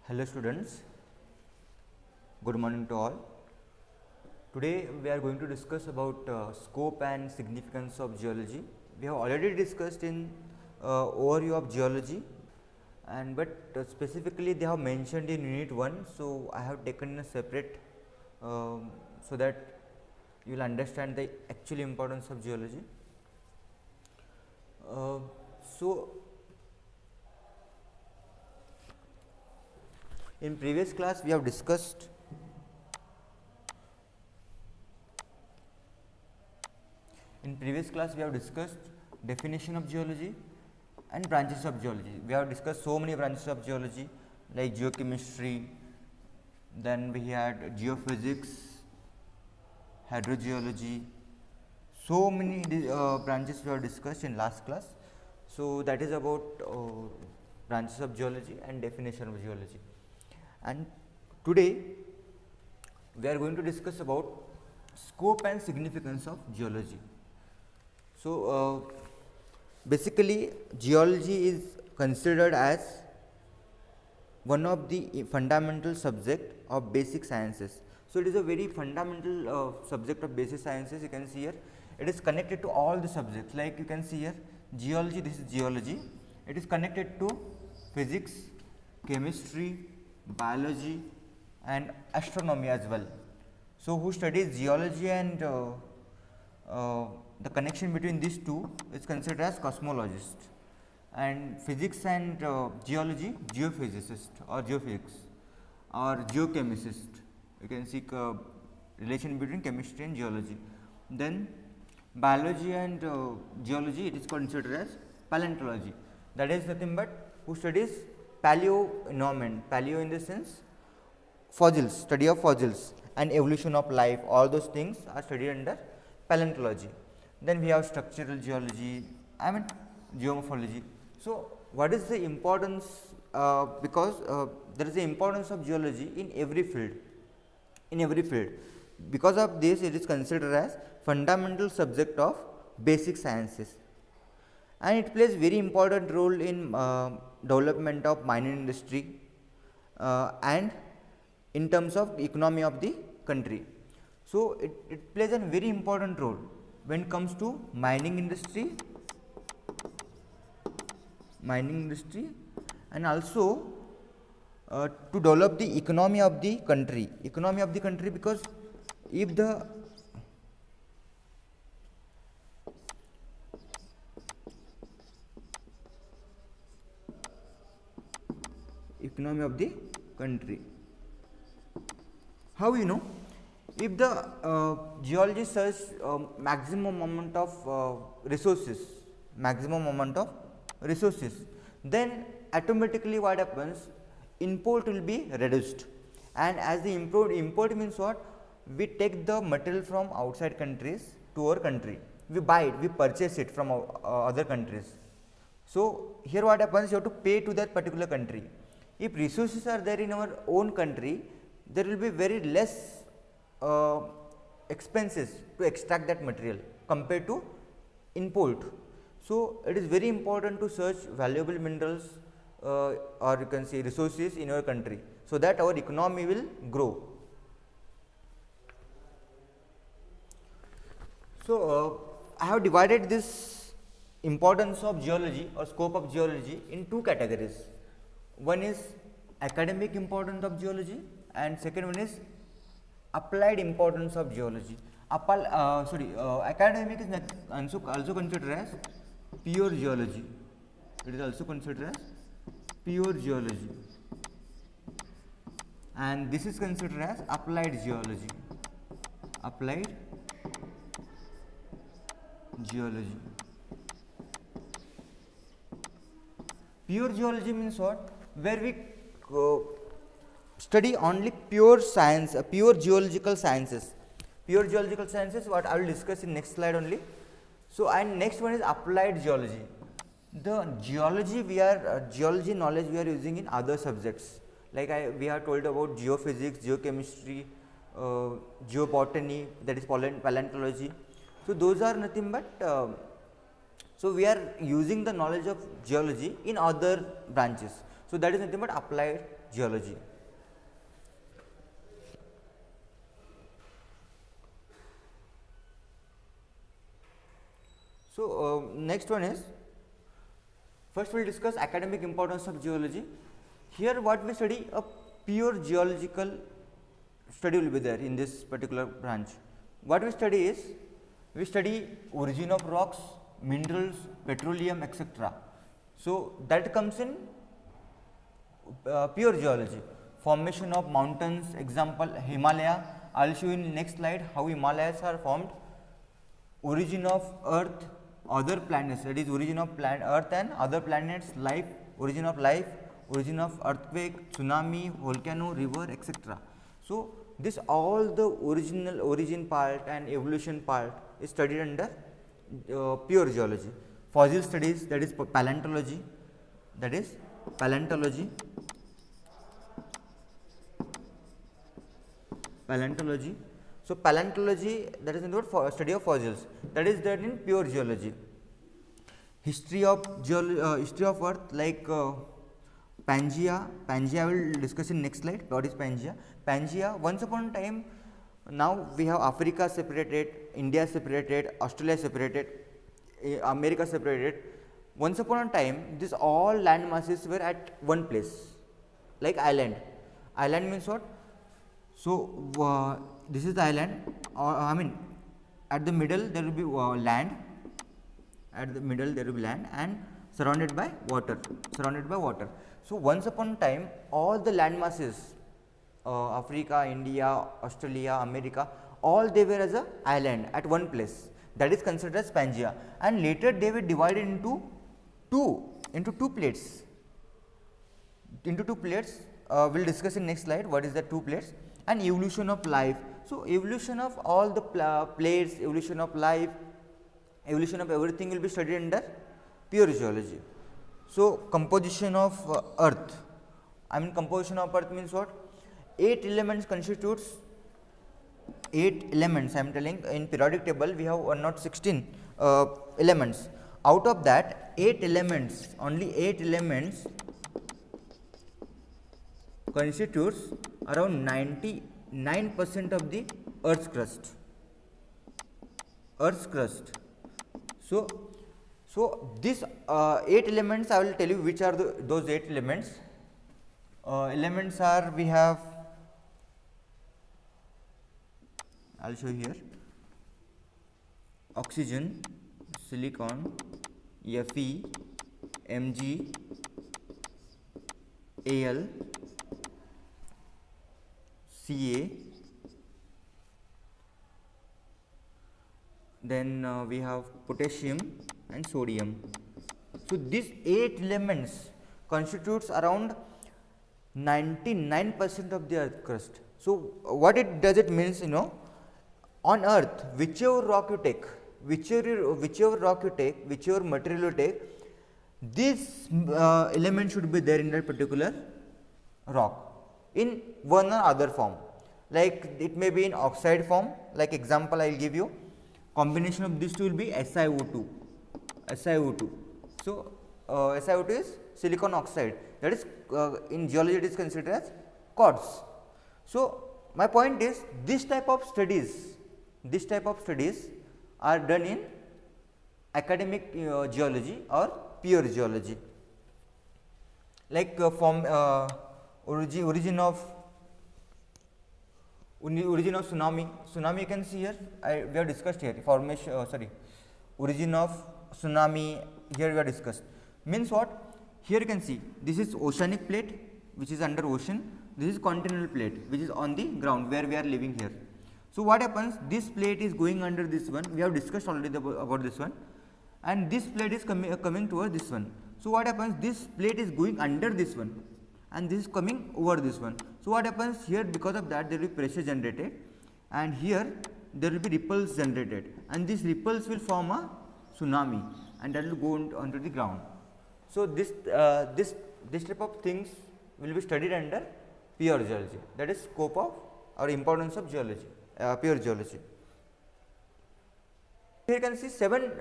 Hello students, good morning to all. Today we are going to discuss about scope and significance of geology. We have already discussed in overview of geology, and specifically they have mentioned in unit 1. So, I have taken a separate so that you will understand the actual importance of geology. So, in previous class we have discussed definition of geology and branches of geology. We have discussed so many branches of geology like geochemistry, then we had geophysics, hydrogeology, so many branches we have discussed in last class. So, that is about branches of geology and definition of geology. And today we are going to discuss about scope and significance of geology. So, basically geology is considered as one of the fundamental subject of basic sciences. So, it is a very fundamental subject of basic sciences. You can see here it is connected to all the subjects, like you can see here geology, this is geology, it is connected to physics, chemistry, biology and astronomy as well. So, who studies geology and the connection between these two is considered as cosmologist, and physics and geology geophysicist or geophysics or geochemist. You can see relation between chemistry and geology. Then biology and geology, it is considered as paleontology, that is nothing but who studies paleo environment, paleo in the sense fossils, study of fossils and evolution of life, all those things are studied under paleontology. Then we have structural geology, geomorphology. So, what is the importance? Because there is the importance of geology in every field, because of this it is considered as fundamental subject of basic sciences, and it plays very important role in development of mining industry and in terms of economy of the country. So, it plays a very important role when it comes to mining industry and also to develop the economy of the country, because if the economy of the country, how you know, if the geologist search maximum amount of resources, then automatically what happens, import will be reduced, and as the import means what, we take the material from outside countries to our country, we buy it, we purchase it from other countries. So, here what happens, you have to pay to that particular country. If resources are there in our own country, there will be very less expenses to extract that material compared to import. So, it is very important to search valuable minerals or you can say resources in your country, so that our economy will grow. So, I have divided this importance of geology or scope of geology in two categories. One is academic importance of geology and second one is applied importance of geology. Academic is also considered as pure geology. It is also considered as pure geology, and this is considered as applied geology. Pure geology means what? Where we study only pure science, pure geological sciences. What I will discuss in next slide only. So, and next one is applied geology. The geology geology knowledge we are using in other subjects, like we have told about geophysics, geochemistry, geobotany, that is paleontology. So, those are nothing but so we are using the knowledge of geology in other branches. So that is nothing but applied geology. So next one is, first we will discuss academic importance of geology. Here what we study, a pure geological study will be there in this particular branch. What we study is, we study origin of rocks, minerals, petroleum, etc. So that comes in pure geology. Formation of mountains, example Himalaya. I will show you in next slide how Himalayas are formed. Origin of earth, other planets, that is origin of earth and other planets, life, origin of life, origin of earthquake, tsunami, volcano, river, etc. So this all the origin part and evolution part is studied under pure geology. Fossil studies, that is paleontology, that is paleontology. So paleontology, that is nothing but study of fossils, that is done in pure geology. History of earth, like Pangea. Pangea I will discuss in next slide. What is Pangea? Pangea, once upon a time, now we have Africa separated, India separated, Australia separated, America separated. Once upon a time, these all land masses were at one place, like island. Island means what? So this is the island, I mean at the middle there will be land, at the middle there will be land and surrounded by water, So once upon a time, all the land masses, Africa, India, Australia, America, all they were as a island at one place, that is considered as Pangea, and later they were divided into two plates. We'll discuss in next slide what is the two plates. And evolution of life. So evolution of all the plates, evolution of life, evolution of everything will be studied under pure geology. So composition of earth. Composition of earth means what? 8 elements constitutes 8 elements. I am telling, in periodic table we have 116 elements. Out of that 8 elements, only 8 elements constitutes around 99% of the Earth's crust. So these 8 elements, I will tell you which are those 8 elements. Elements are, we have, I will show you here: oxygen, silicon, Fe, Mg, Al, Ca, then we have potassium and sodium. So these 8 elements constitutes around 99% of the earth crust. So what it does, it means, on earth, whichever rock you take, whichever material you take, this element should be there in that particular rock in one or other form. Like it may be in oxide form, like example I will give you. Combination of these two will be SiO2. So SiO2 is silicon oxide, that is in geology it is considered as quartz. So my point is, this type of studies are done in academic geology or pure geology. Like origin of tsunami. Tsunami you can see here, we have discussed here. Origin of tsunami here we have discussed. Means what? Here you can see, this is oceanic plate which is under ocean, this is continental plate which is on the ground where we are living here. So what happens, this plate is going under this one, we have discussed already about this one, and this plate is coming towards this one. So what happens, this plate is going under this one and this is coming over this one. So what happens here, because of that there will be pressure generated, and here there will be ripples generated, and these ripples will form a tsunami and that will go onto the ground. So this type of things will be studied under pure geology, that is scope of or importance of geology, pure geology. Here you can see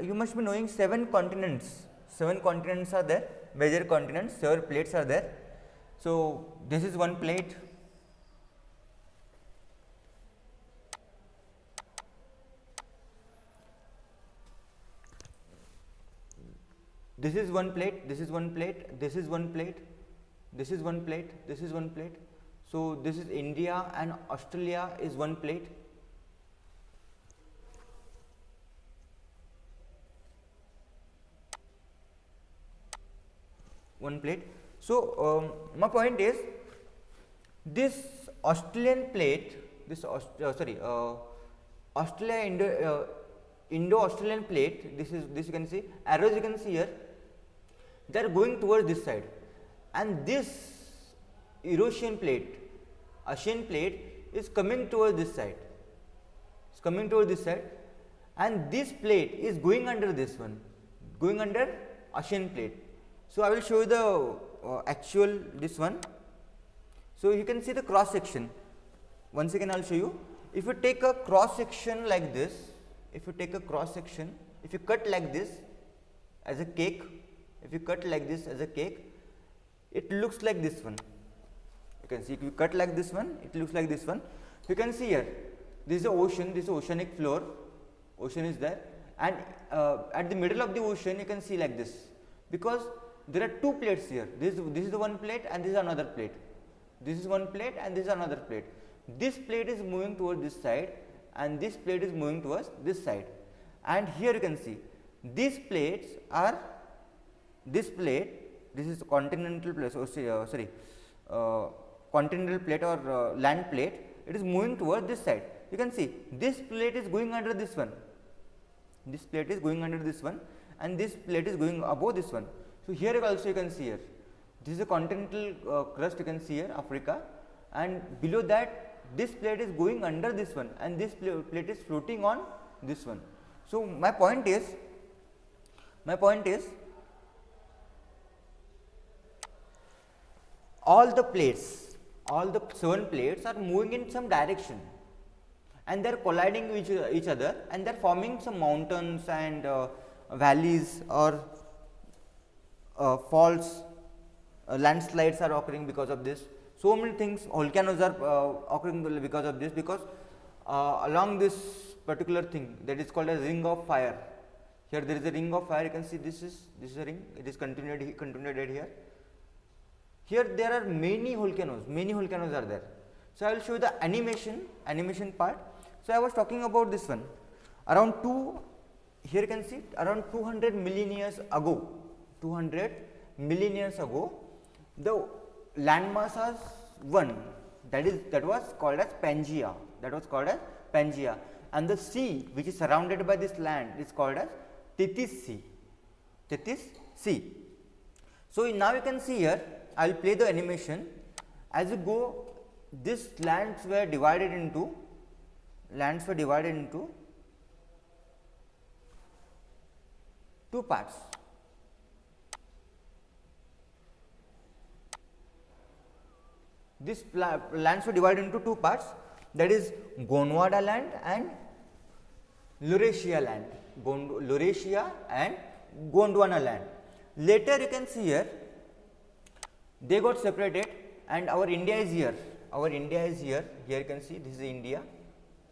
you must be knowing 7 continents. 7 continents are there, major continents, 7 plates are there. So this is one plate. This is one plate, this is one plate, this is one plate, this is one plate, this is one plate. So this is India and Australia is one plate. One plate. So my point is, this Australian plate, this Australia Indo-Australian plate, this you can see, arrows you can see here, they are going towards this side, and this Eurasian plate, Asian plate is coming towards this side. It's coming towards this side, and this plate is going under this one, going under Asian plate. So I will show you the actual this one. So you can see the cross section. Once again I will show you. If you take a cross section like this, if you take a cross section, if you cut like this as a cake, if you cut like this as a cake, it looks like this one. You can see if you cut like this one, it looks like this one. You can see here, this is the ocean, this is oceanic floor, ocean is there, and at the middle of the ocean you can see like this, because there are two plates here. This is the one plate and this is another plate. This is one plate and this is another plate. This plate is moving towards this side and this plate is moving towards this side. And here you can see these plates are, this plate, this is continental plate, continental plate or land plate, it is moving towards this side. You can see this plate is going under this one, this plate is going under this one, and this plate is going above this one. So here also you can see here, this is a continental crust, you can see here Africa, and below that this plate is going under this one and this plate is floating on this one. So my point is all the plates, all the 7 plates are moving in some direction and they are colliding with each other, and they are forming some mountains and valleys or faults, landslides are occurring because of this. So many things, volcanoes are occurring because of this, because along this particular thing that is called as ring of fire. Here there is a ring of fire, you can see this is a ring, it is continued here. Here there are many volcanoes are there. So I will show you the animation part. So I was talking about this one, here you can see around 200 million years ago, the landmass was one, that was called as Pangaea, and the sea which is surrounded by this land is called as Tethys Sea. So now you can see here, I will play the animation. As you go, these lands were divided into two parts. These lands were divided into two parts, that is Gondwana land and Laurasia land, Laurasia and Gondwana land. Later you can see here, they got separated and our India is here. Here you can see this is India,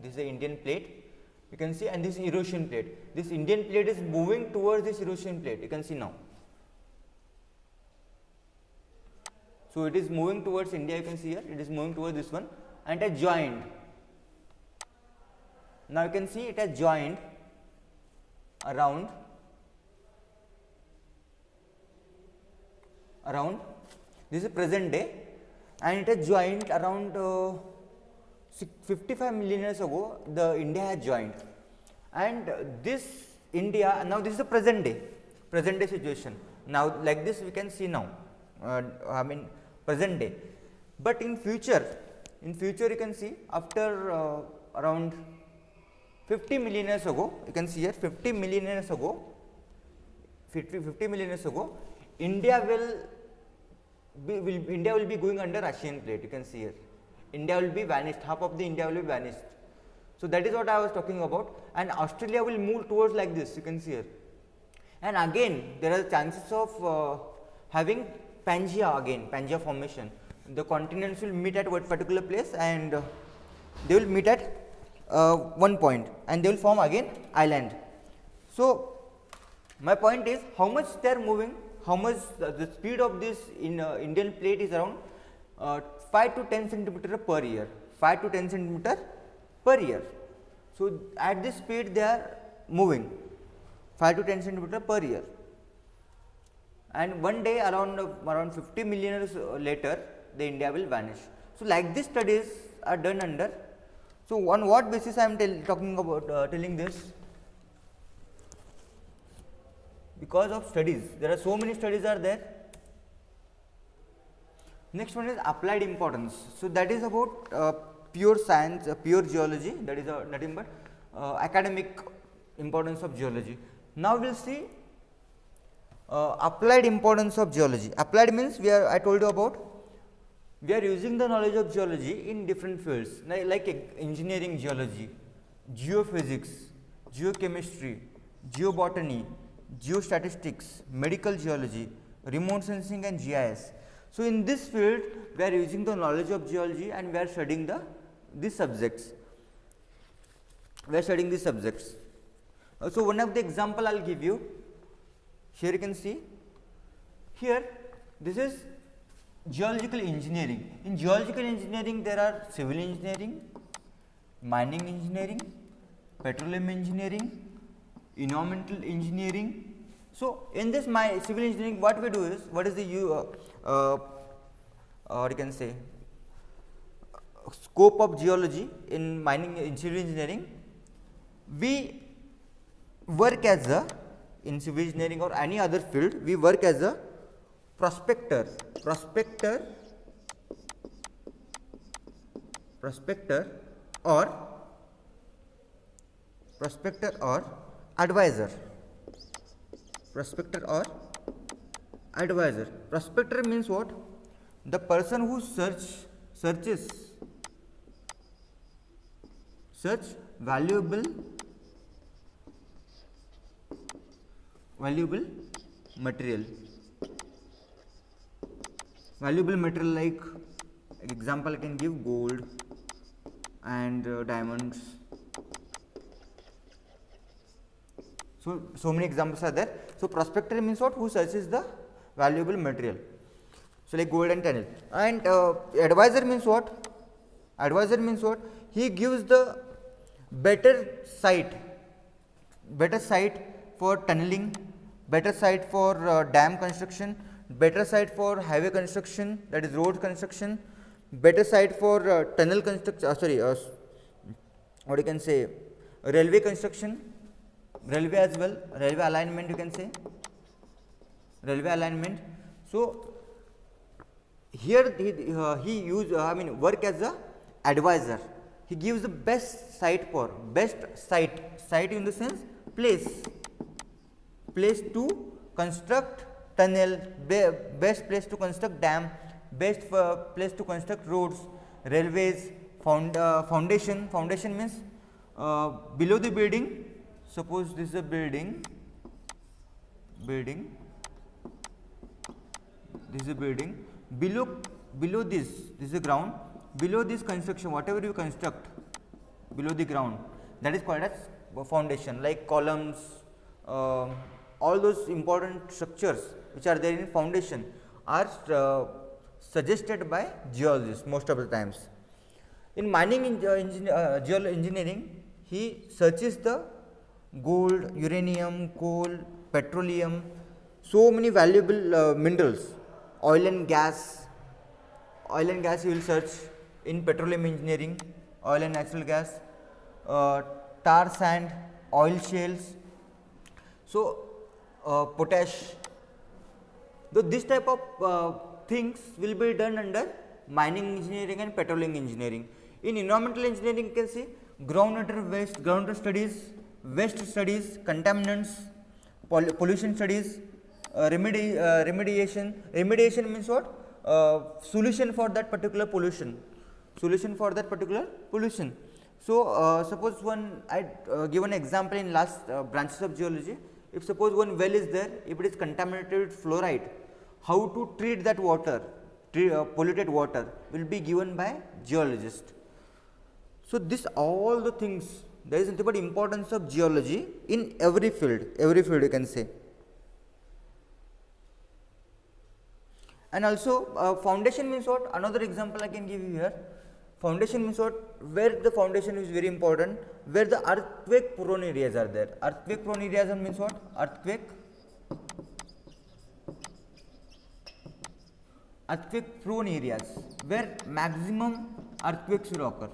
this is the Indian plate, you can see, and this is Eurasian plate. This Indian plate is moving towards this Eurasian plate, you can see now. So it is moving towards India, you can see here, it is moving towards this one, and it has joined. Now you can see it has joined around this is present day, and it has joined around 55 million years ago. The India has joined, and this India, now this is the present day situation. Now like this we can see now, present day, but in future you can see after around 50 million years ago, you can see here 50 million years ago, India will be going under Asian plate, you can see here. India will be vanished, half of the India will be vanished. So that is what I was talking about, and Australia will move towards like this, you can see here. And again there are chances of having Pangea again, Pangea formation. The continents will meet at what particular place, and they will meet at one point, and they will form again island. So my point is how much they are moving, how much the speed of this in Indian plate is around 5 to 10 centimeter per year, 5 to 10 centimeter per year. So at this speed they are moving 5 to 10 centimeter per year, and one day around 50 million years later the India will vanish. So like these studies are done under. So on what basis I am talking about telling this? Because of studies, there are so many studies are there. Next one is applied importance. So that is about pure science, pure geology, that is nothing but academic importance of geology. Now we will see applied importance of geology. Applied means I told you about, we are using the knowledge of geology in different fields like engineering geology, geophysics, geochemistry, geobotany, geostatistics, medical geology, remote sensing and GIS. So in this field we are using the knowledge of geology and we are studying these subjects. We are studying these subjects. So one of the example I will give you. Here you can see, here this is geological engineering. In geological engineering there are civil engineering, mining engineering, petroleum engineering, environmental engineering. So in this my civil engineering, what we do is, what is the or you can say scope of geology in mining, in civil engineering? We work as a, in civil engineering or any other field, we work as a prospector or advisor. Prospector means what? The person who searches valuable material. Valuable material, like example I can give gold and diamonds. So many examples are there. So prospector means what? Who searches the valuable material. So like gold and tunnel. And advisor means what? Advisor means what? He gives the better site for tunneling, better site for dam construction, better site for highway construction, that is road construction, better site for tunnel construction, what you can say, railway construction, railway as well, railway alignment you can say, railway alignment. So here he work as a advisor. He gives the best site in the sense place to construct tunnel, best place to construct dam, best place to construct roads, railways, foundation. Foundation means below the building. Suppose this is a building, this is a building. Below this is the ground. Below this construction, whatever you construct below the ground, that is called as foundation, like columns, all those important structures which are there in foundation are suggested by geologists most of the times. In mining engineering, he searches the gold, uranium, coal, petroleum, so many valuable minerals, oil and gas he will search in petroleum engineering, oil and natural gas, tar sand, oil shales, so potash. So this type of things will be done under mining engineering and petroleum engineering. In environmental engineering you can see groundwater waste, groundwater studies, waste studies, contaminants, pollution studies, remediation. Remediation means what? Solution for that particular pollution. So suppose I give an example in last branches of geology. If suppose one well is there, if it is contaminated with fluoride, how to treat that water, polluted water will be given by geologist. So this all the things, there is nothing but importance of geology in every field you can say. And also foundation means what? Another example I can give you here. Foundation means what? Where the foundation is very important, where the earthquake prone areas are there. Earthquake prone areas means what? Earthquake prone areas where maximum earthquakes will occur.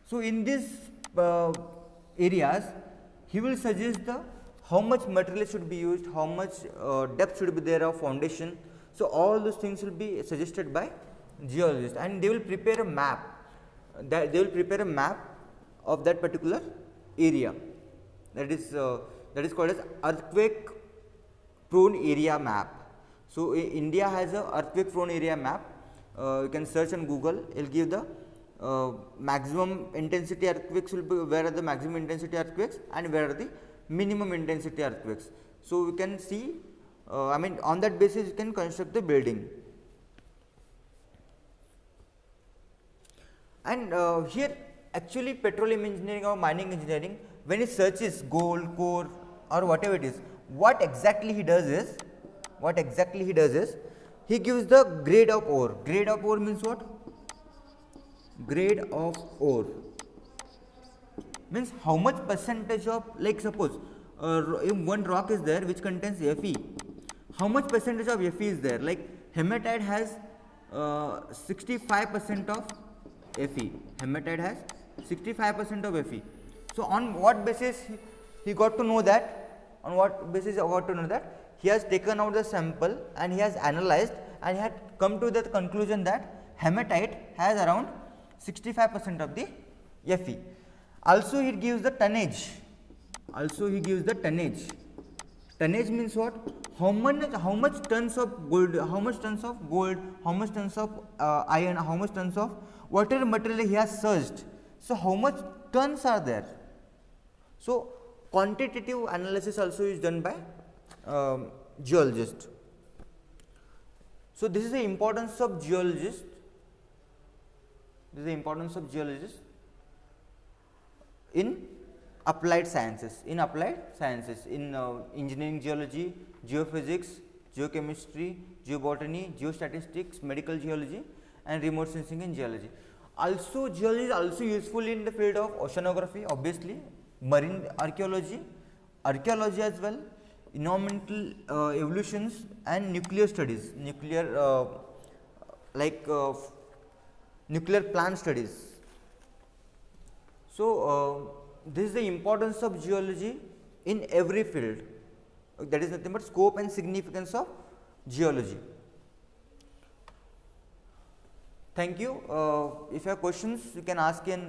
So in these areas, he will suggest the how much material should be used, how much depth should be there of foundation. So all those things will be suggested by geologists, and they will prepare a map. They will prepare a map of that particular area. That is called as earthquake prone area map. So India has a earthquake prone area map. You can search on Google. It will give the maximum intensity earthquakes will be, where are the maximum intensity earthquakes and where are the minimum intensity earthquakes. So we can see, I mean, on that basis you can construct the building. And here actually petroleum engineering or mining engineering, when he searches gold, core or whatever it is, what exactly he does is he gives the grade of ore. Grade of ore means what? Grade of ore means how much percentage of, like suppose if one rock is there which contains Fe, how much percentage of Fe is there? Like hematite has 65% of Fe. Hematite has 65% of Fe. So on what basis he got to know that? On what basis he got to know that? He has taken out the sample and he has analyzed and he had come to the conclusion that hematite has around 65% of the Fe. Also he gives the tonnage. Tonnage means what? How much tons of gold, how much tons of iron, how much tons of whatever material he has searched. So how much tons are there? So quantitative analysis also is done by geologist. So this is the importance of geologist. In applied sciences, in engineering geology, geophysics, geochemistry, geobotany, geostatistics, medical geology and remote sensing in geology. Also geology is also useful in the field of oceanography, obviously, marine archaeology as well, environmental evolutions and nuclear studies, nuclear plant studies. So this is the importance of geology in every field. That is nothing but scope and significance of geology. Thank you. If you have questions, you can ask in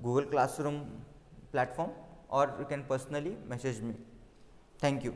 Google Classroom platform or you can personally message me. Thank you.